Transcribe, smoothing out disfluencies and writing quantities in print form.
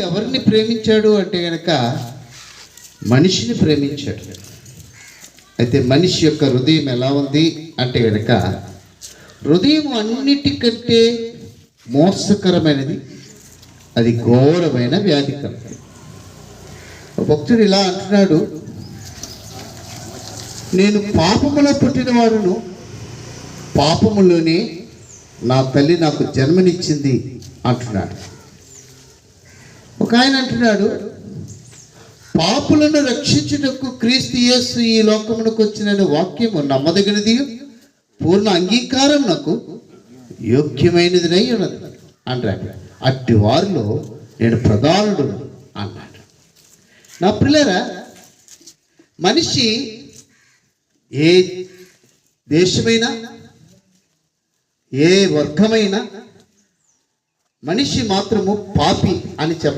ఎవరిని ప్రేమించాడు అంటే గనక మనిషిని ప్రేమించాడు. అయితే మనిషి యొక్క హృదయం ఎలా ఉంది అంటే గనక హృదయం అన్నిటికంటే మోసకరమైనది, అది ఘోరమైన వ్యాధికరం. భక్తుడు ఇలా అంటున్నాడు, నేను పాపములో పుట్టినవాడును, పాపములోనే నా తల్లి నాకు జన్మనిచ్చింది అంటున్నాడు. ఒక ఆయన అంటున్నాడు, పాపులను రక్షించుటకు క్రీస్తు యేసు ఈ లోకమునకు వచ్చిన వాక్యము నమ్మదగినది, పూర్ణ అంగీకారం నాకు యోగ్యమైనదినై ఉన్నది అంటాడు. అట్టి వారిలో నేను ప్రధానుడు అన్నాడు. నా పిల్లరా, మనిషి ఏ దేశమైనా ఏ వర్గమైనా మనిషి మాత్రము పాపి అని చెప్ప